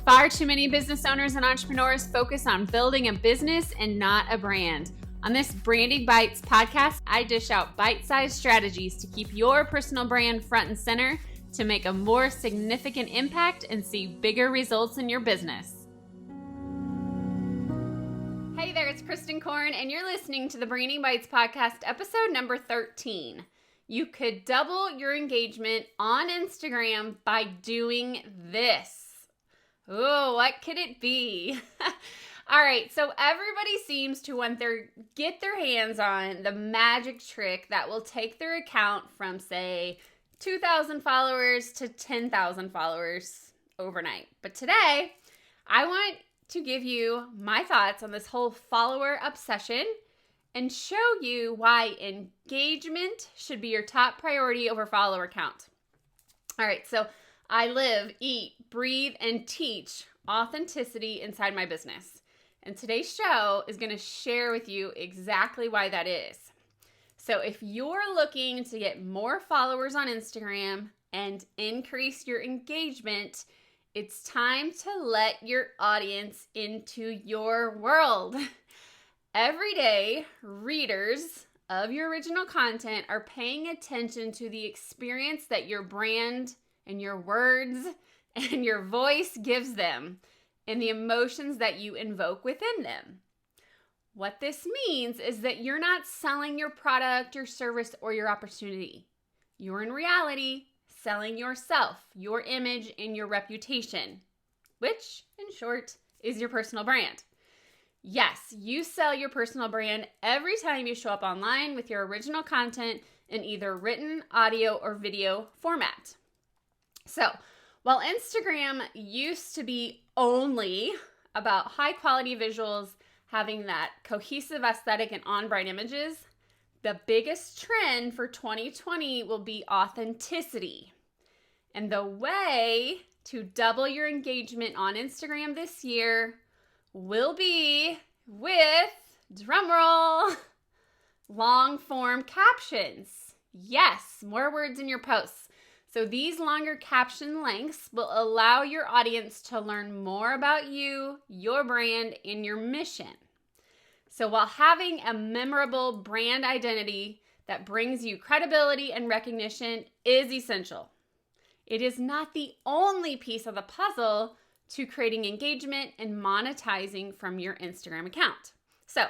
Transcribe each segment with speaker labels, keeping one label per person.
Speaker 1: Far too many business owners and entrepreneurs focus on building a business and not a brand. On this Branding Bites podcast, I dish out bite-sized strategies to keep your personal brand front and center to make a more significant impact and see bigger results in your business. Hey there, it's Kristen Korn, and you're listening to the Branding Bites podcast, episode number 13. You could double your engagement on Instagram by doing this. Oh, what could it be? All right, so everybody seems to want get their hands on the magic trick that will take their account from, say, 2,000 followers to 10,000 followers overnight. But today, I want to give you my thoughts on this whole follower obsession and show you why engagement should be your top priority over follower count. All right, so I live, eat, breathe, and teach authenticity inside my business. And today's show is going to share with you exactly why that is. So if you're looking to get more followers on Instagram and increase your engagement, it's time to let your audience into your world. Every day, readers of your original content are paying attention to the experience that your brand and your words and your voice gives them and the emotions that you invoke within them. What this means is that you're not selling your product, your service, or your opportunity. You're in reality selling yourself, your image, and your reputation, which, in short, is your personal brand. Yes, you sell your personal brand every time you show up online with your original content in either written, audio, or video format. So, while Instagram used to be only about high quality visuals, having that cohesive aesthetic and on-brand images, the biggest trend for 2020 will be authenticity. And the way to double your engagement on Instagram this year will be with, drumroll, long-form captions. Yes, more words in your posts. So these longer caption lengths will allow your audience to learn more about you, your brand, and your mission. So while having a memorable brand identity that brings you credibility and recognition is essential, it is not the only piece of the puzzle to creating engagement and monetizing from your Instagram account. So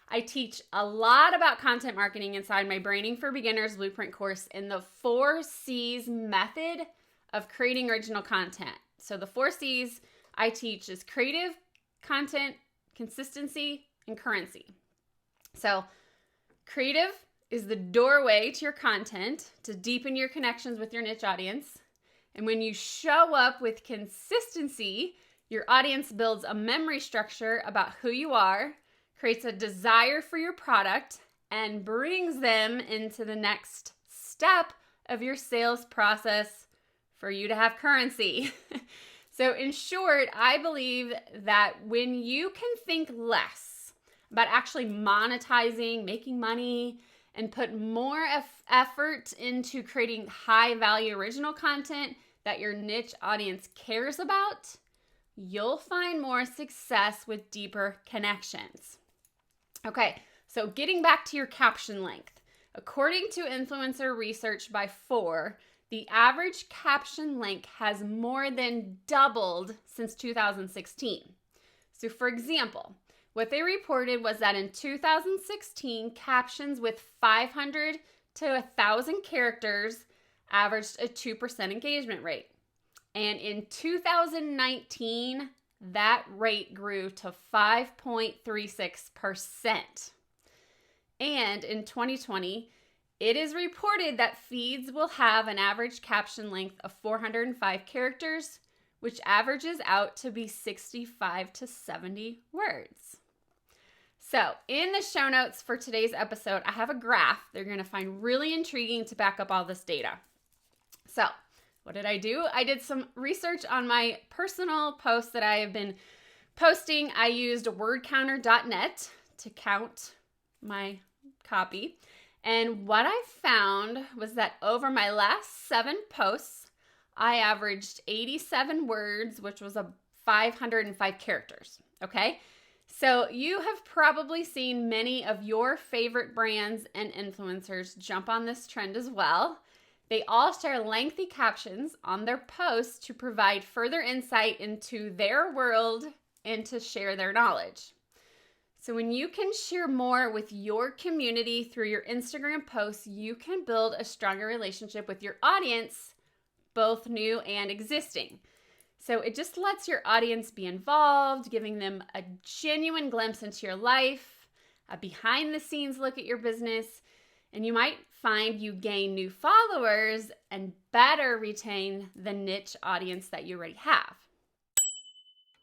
Speaker 1: I teach a lot about content marketing inside my Branding for Beginners Blueprint course in the 4 C's method of creating original content. So the 4 C's I teach is creative, content, consistency, and currency. So creative is the doorway to your content to deepen your connections with your niche audience. And when you show up with consistency, your audience builds a memory structure about who you are, creates a desire for your product, and brings them into the next step of your sales process for you to have currency. So in short, I believe that when you can think less about actually monetizing, making money, and put more effort into creating high-value original content that your niche audience cares about, you'll find more success with deeper connections. Okay, so getting back to your caption length. According to influencer research by 4, the average caption length has more than doubled since 2016. So for example, what they reported was that in 2016, captions with 500 to 1,000 characters averaged a 2% engagement rate. And in 2019, that rate grew to 5.36%. And in 2020, it is reported that feeds will have an average caption length of 405 characters, which averages out to be 65 to 70 words. So in the show notes for today's episode, I have a graph they're going to find really intriguing to back up all this data. So what did I do? I did some research on my personal posts that I have been posting. I used wordcounter.net to count my copy. And what I found was that over my last 7 posts, I averaged 87 words, which was a 505 characters, okay? So you have probably seen many of your favorite brands and influencers jump on this trend as well. They all share lengthy captions on their posts to provide further insight into their world and to share their knowledge. So when you can share more with your community through your Instagram posts, you can build a stronger relationship with your audience, both new and existing. So it just lets your audience be involved, giving them a genuine glimpse into your life, a behind the scenes look at your business, and you might find you gain new followers and better retain the niche audience that you already have.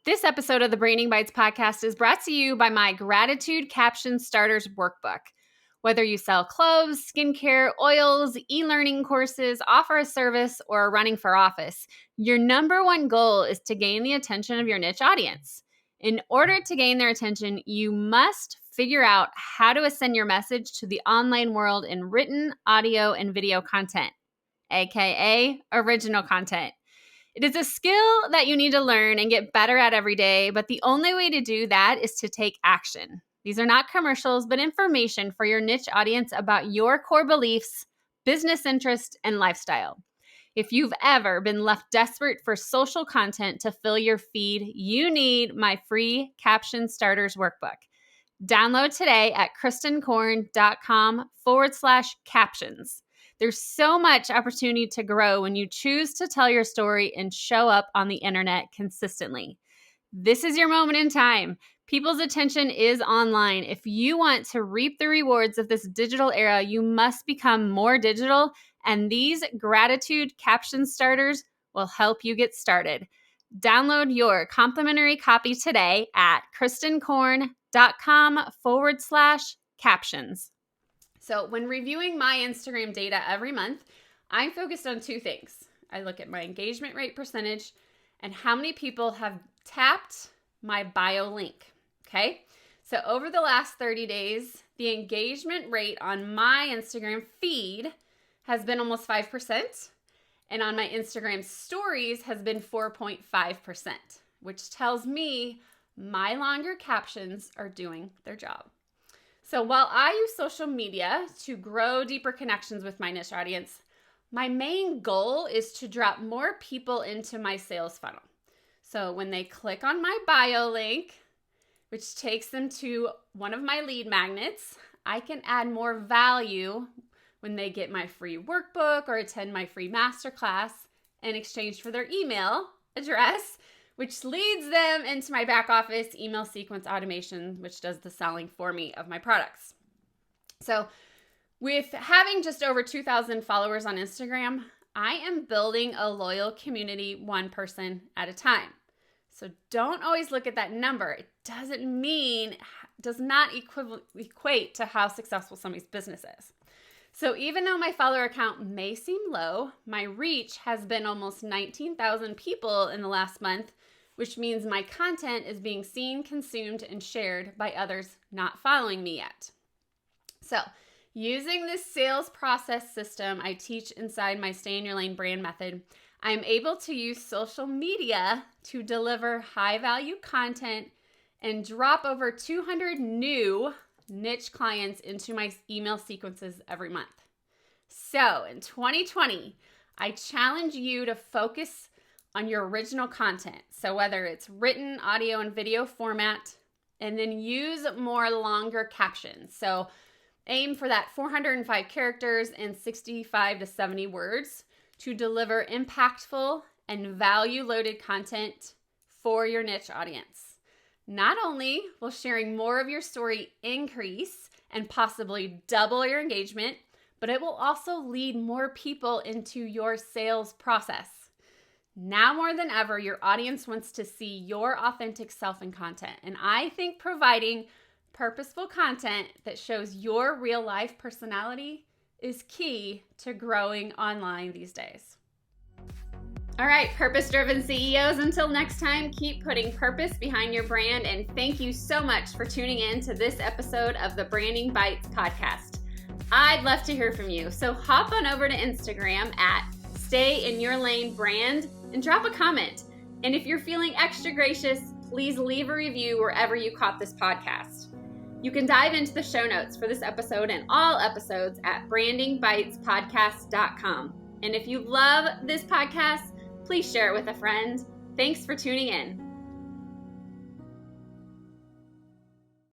Speaker 1: This episode of the Branding Bites podcast is brought to you by my Gratitude Captions Starters Workbook. Whether you sell clothes, skincare, oils, e-learning courses, offer a service, or are running for office, your number one goal is to gain the attention of your niche audience. In order to gain their attention, you must figure out how to ascend your message to the online world in written, audio, and video content, aka original content. It is a skill that you need to learn and get better at every day, but the only way to do that is to take action. These are not commercials, but information for your niche audience about your core beliefs, business interests, and lifestyle. If you've ever been left desperate for social content to fill your feed, you need my free Caption Starters Workbook. Download today at KristenKorn.com/captions. There's so much opportunity to grow when you choose to tell your story and show up on the internet consistently. This is your moment in time. People's attention is online. If you want to reap the rewards of this digital era, you must become more digital, and these Gratitude Caption Starters will help you get started. Download your complimentary copy today at KristenKorn.com/captions. So when reviewing my Instagram data every month, I'm focused on two things. I look at my engagement rate percentage and how many people have tapped my bio link, okay? So over the last 30 days, the engagement rate on my Instagram feed has been almost 5%, and on my Instagram stories has been 4.5%, which tells me my longer captions are doing their job. So while I use social media to grow deeper connections with my niche audience, my main goal is to drop more people into my sales funnel. So when they click on my bio link, which takes them to one of my lead magnets, I can add more value when they get my free workbook or attend my free masterclass in exchange for their email address, which leads them into my back office email sequence automation, which does the selling for me of my products. So with having just over 2,000 followers on Instagram, I am building a loyal community one person at a time. So don't always look at that number. It does not equate to how successful somebody's business is. So even though my follower count may seem low, my reach has been almost 19,000 people in the last month, which means my content is being seen, consumed, and shared by others not following me yet. So using this sales process system I teach inside my Stay in Your Lane brand method, I'm able to use social media to deliver high-value content and drop over 200 new niche clients into my email sequences every month. So in 2020, I challenge you to focus on your original content. So whether it's written, audio, and video format, and then use more longer captions. So aim for that 405 characters and 65 to 70 words to deliver impactful and value-loaded content for your niche audience. Not only will sharing more of your story increase and possibly double your engagement, but it will also lead more people into your sales process. Now more than ever, your audience wants to see your authentic self in content. And I think providing purposeful content that shows your real life personality is key to growing online these days. All right, purpose-driven CEOs, until next time, keep putting purpose behind your brand. And thank you so much for tuning in to this episode of the Branding Bites podcast. I'd love to hear from you. So hop on over to Instagram at Stay in Your Lane Brand and drop a comment. And if you're feeling extra gracious, please leave a review wherever you caught this podcast. You can dive into the show notes for this episode and all episodes at brandingbitespodcast.com. And if you love this podcast, please share it with a friend. Thanks for tuning in.